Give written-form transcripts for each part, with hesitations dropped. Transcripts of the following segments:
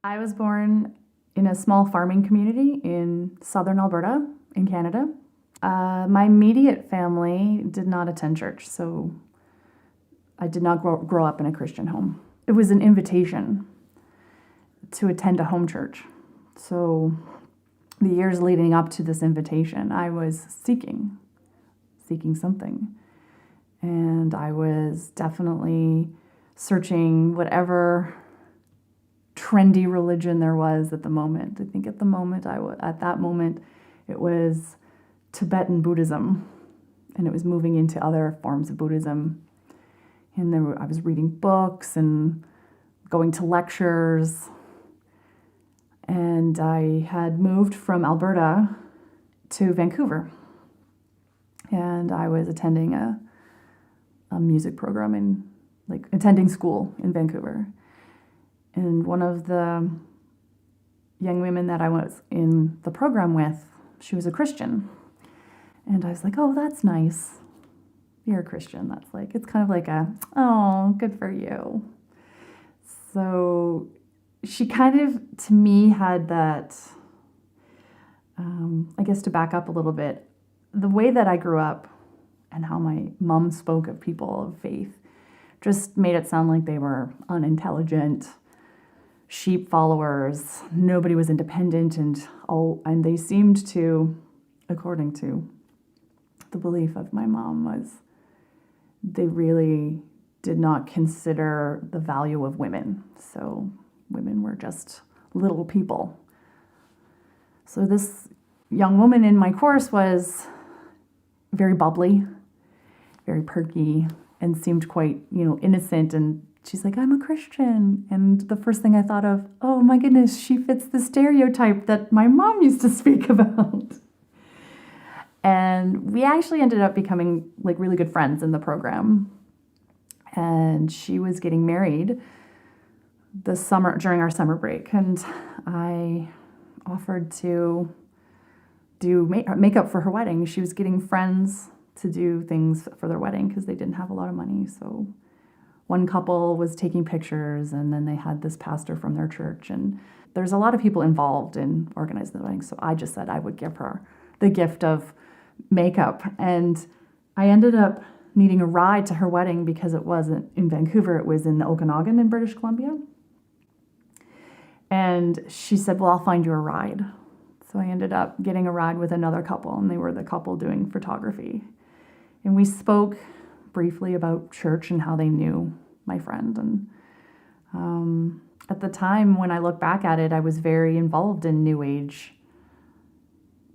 I was born in a small farming community in southern Alberta in Canada. My immediate family did not attend church, so I did not grow up in a Christian home. It was an invitation to attend a home church. So the years leading up to this invitation, I was seeking something. And I was definitely searching whatever trendy religion there was at the moment. I think at that moment, it was Tibetan Buddhism, and it was moving into other forms of Buddhism. And I was reading books and going to lectures. And I had moved from Alberta to Vancouver. And I was attending a music program attending school in Vancouver. And one of the young women that I was in the program with, she was a Christian. And I was like, oh, that's nice. You're a Christian. That's it's kind of like oh, good for you. So she kind of, to me, had that, I guess to back up a little bit, the way that I grew up and how my mom spoke of people of faith just made it sound like they were unintelligent, sheep followers. Nobody was independent, and they seemed to, according to the belief of my mom, was they really did not consider the value of women. So women were just little people. So this young woman in my course was very bubbly, very perky, and seemed quite, innocent. And she's like, I'm a Christian. And the first thing I thought of, oh my goodness, she fits the stereotype that my mom used to speak about. And we actually ended up becoming really good friends in the program. And she was getting married this summer during our summer break. And I offered to do makeup for her wedding. She was getting friends to do things for their wedding because they didn't have a lot of money. So one couple was taking pictures, and then they had this pastor from their church. And there's a lot of people involved in organizing the wedding. So I just said I would give her the gift of makeup. And I ended up needing a ride to her wedding because it wasn't in Vancouver. It was in Okanagan in British Columbia. And she said, well, I'll find you a ride. So I ended up getting a ride with another couple, and they were the couple doing photography. And we spoke briefly about church and how they knew my friend. And at the time, when I look back at it, I was very involved in New Age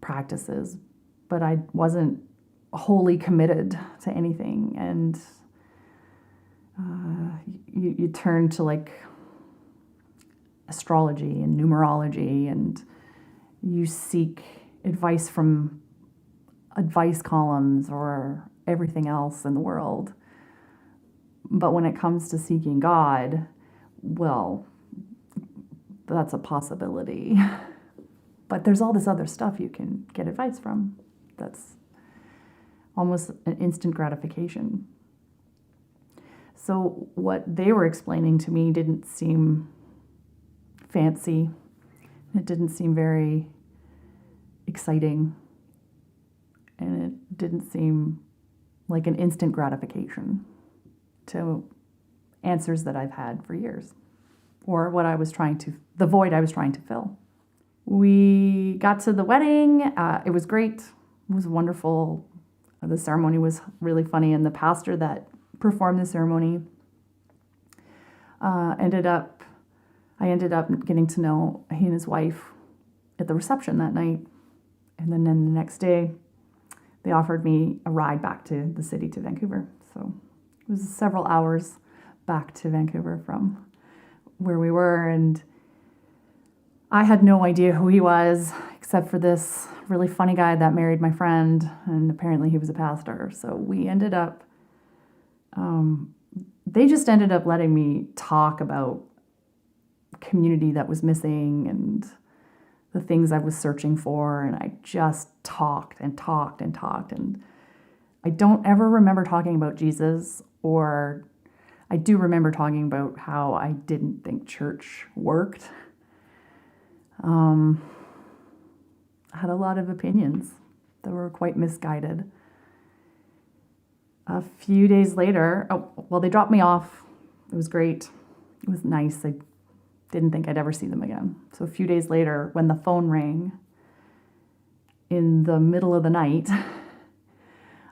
practices, but I wasn't wholly committed to anything. And you turn to astrology and numerology, and you seek advice from advice columns or everything else in the world. But when it comes to seeking God, well, that's a possibility. But there's all this other stuff you can get advice from that's almost an instant gratification. So what they were explaining to me didn't seem fancy. It didn't seem very exciting. And it didn't seem like an instant gratification to answers that I've had for years, or the void I was trying to fill. We got to the wedding. It was great. It was wonderful. The ceremony was really funny, and the pastor that performed the ceremony, I ended up getting to know he and his wife at the reception that night. And then the next day, they offered me a ride back to the city, to Vancouver. So it was several hours back to Vancouver from where we were. And I had no idea who he was, except for this really funny guy that married my friend. And apparently he was a pastor. So we ended up, they just ended up letting me talk about community that was missing and the things I was searching for, and I just talked and talked and talked, and I don't ever remember talking about Jesus, or I do remember talking about how I didn't think church worked, I had a lot of opinions that were quite misguided. A few days later, they dropped me off. It was great. It was nice. I didn't think I'd ever see them again. So a few days later, when the phone rang in the middle of the night,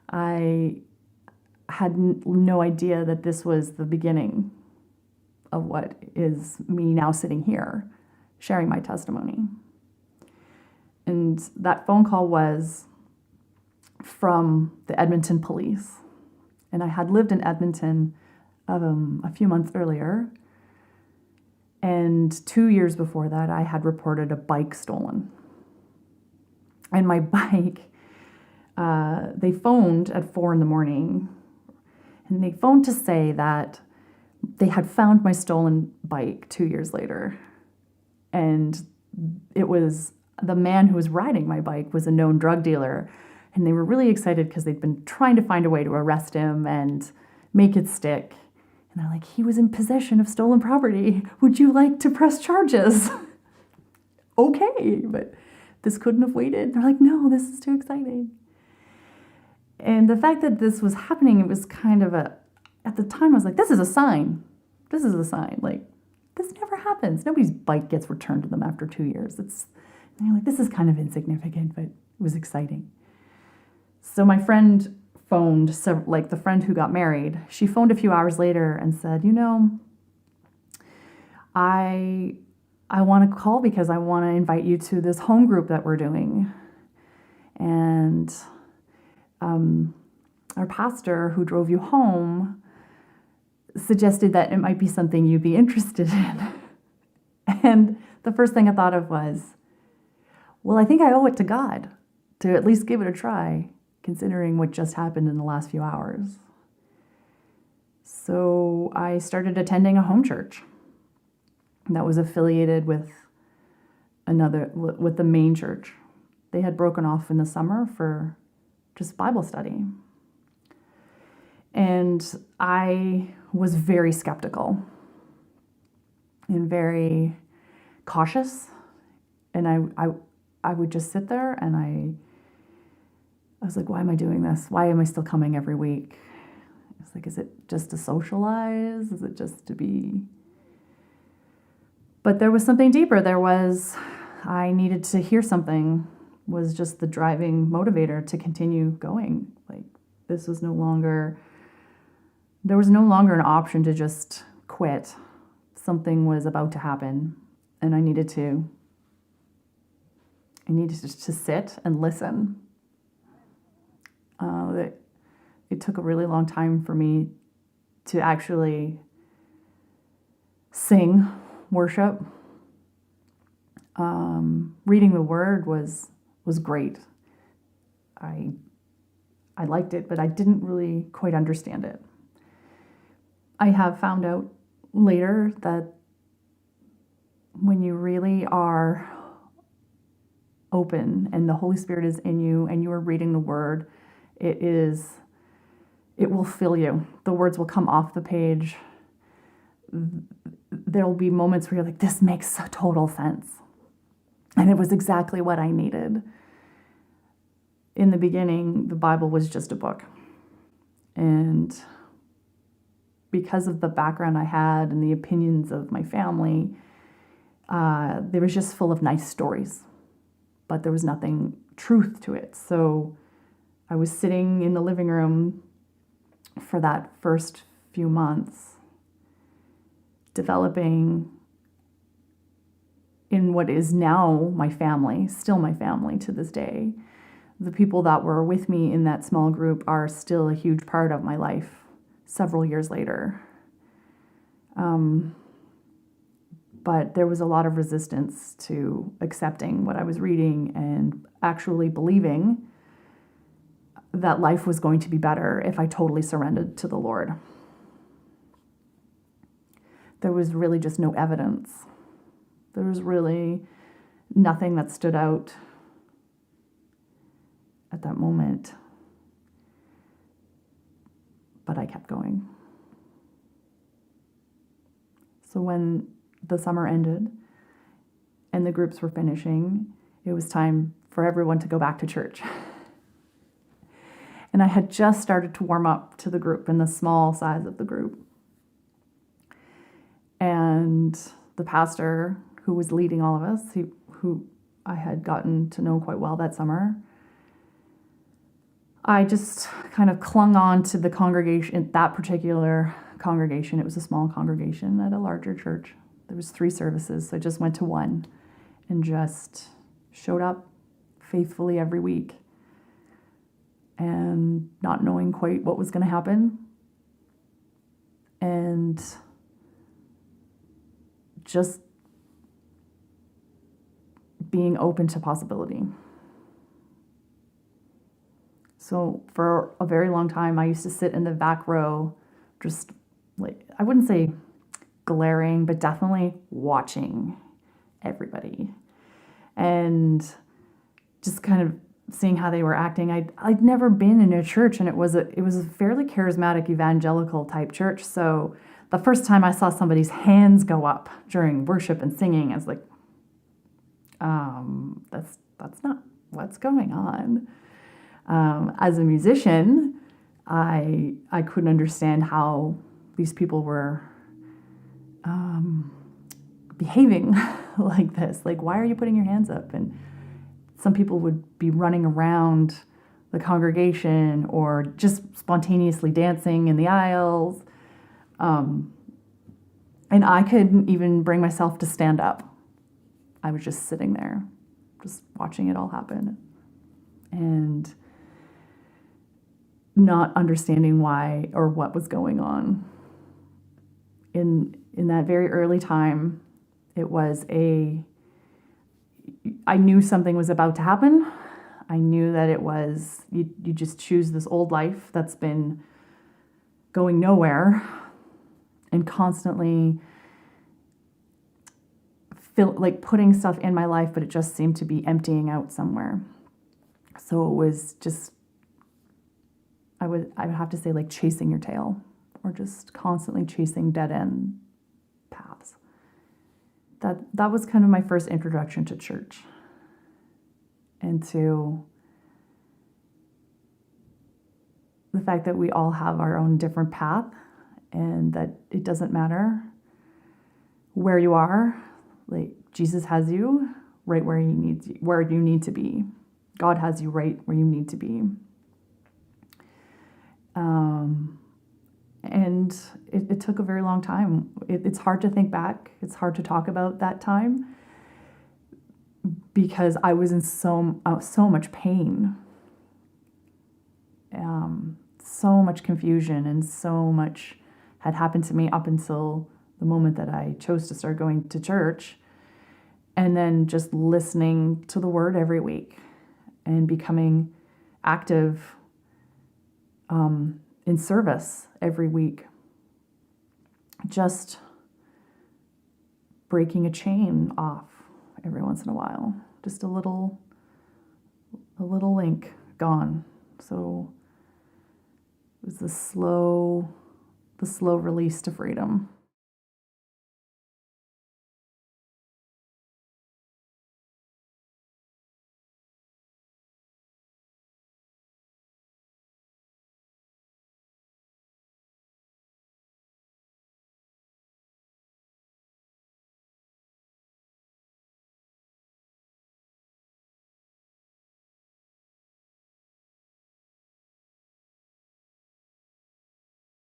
I had no idea that this was the beginning of what is me now sitting here sharing my testimony. And that phone call was from the Edmonton police. And I had lived in Edmonton a few months earlier. And 2 years before that, I had reported a bike stolen. And my bike, they phoned at 4 a.m. And they phoned to say that they had found my stolen bike 2 years later. And it was the man who was riding my bike was a known drug dealer. And they were really excited because they'd been trying to find a way to arrest him and make it stick. And they're like, he was in possession of stolen property. Would you like to press charges? Okay, but this couldn't have waited. They're like, no, this is too exciting. And the fact that this was happening, it was kind of at the time I was like, this is a sign. This is a sign. Like, this never happens. Nobody's bike gets returned to them after 2 years. And you're like, this is kind of insignificant, but it was exciting. So my friend phoned, the friend who got married, she phoned a few hours later and said, I want to call because I want to invite you to this home group that we're doing. And our pastor who drove you home suggested that it might be something you'd be interested in. And the first thing I thought of was, well, I think I owe it to God to at least give it a try, considering what just happened in the last few hours. So I started attending a home church that was affiliated with the main church. They had broken off in the summer for just Bible study. And I was very skeptical and very cautious. And I would just sit there and I was like, why am I doing this? Why am I still coming every week? It's like, is it just to socialize? Is it just to be? But there was something deeper. I needed to hear something, was just the driving motivator to continue going. Like, there was no longer an option to just quit. Something was about to happen, and I needed to sit and listen. It took a really long time for me to actually sing worship. Reading the Word was great. I liked it, but I didn't really quite understand it. I have found out later that when you really are open and the Holy Spirit is in you and you are reading the Word, it will fill you. The words will come off the page. There'll be moments where you're like, this makes total sense. And it was exactly what I needed. In the beginning, the Bible was just a book. And because of the background I had and the opinions of my family, they was just full of nice stories. But there was nothing truth to it. So I was sitting in the living room for that first few months, developing in what is now my family, still my family to this day. The people that were with me in that small group are still a huge part of my life several years later. But there was a lot of resistance to accepting what I was reading and actually believing that life was going to be better if I totally surrendered to the Lord. There was really just no evidence. There was really nothing that stood out at that moment. But I kept going. So when the summer ended and the groups were finishing, it was time for everyone to go back to church. And I had just started to warm up to the group and the small size of the group. And the pastor who was leading all of us, who I had gotten to know quite well that summer, I just kind of clung on to the congregation, that particular congregation. It was a small congregation at a larger church. There was 3 services, so I just went to one and just showed up faithfully every week, and not knowing quite what was going to happen, and just being open to possibility. So for a very long time, I used to sit in the back row, just like, I wouldn't say glaring, but definitely watching everybody and just kind of seeing how they were acting. I'd never been in a church, and it was a fairly charismatic evangelical type church. So the first time I saw somebody's hands go up during worship and singing, I was like, that's not what's going on. As a musician, I couldn't understand how these people were behaving like this. Like, why are you putting your hands up? And some people would be running around the congregation or just spontaneously dancing in the aisles. And I couldn't even bring myself to stand up. I was just sitting there, just watching it all happen. And not understanding why or what was going on. In that very early time, I knew something was about to happen. I knew that it was, you just choose this old life that's been going nowhere and constantly putting stuff in my life, but it just seemed to be emptying out somewhere. So it was just, I would have to say, like chasing your tail, or just constantly chasing dead end paths. That was kind of my first introduction to church, and to the fact that we all have our own different path, and that it doesn't matter where you are. Like, Jesus has you right where you need to be. God has you right where you need to be. And it took a very long time. It's hard to think back. It's hard to talk about that time because I was in so much pain, so much confusion, and so much had happened to me up until the moment that I chose to start going to church, and then just listening to the word every week and becoming active in service every week, just breaking a chain off every once in a while, just a little link gone. So it was the slow release to freedom.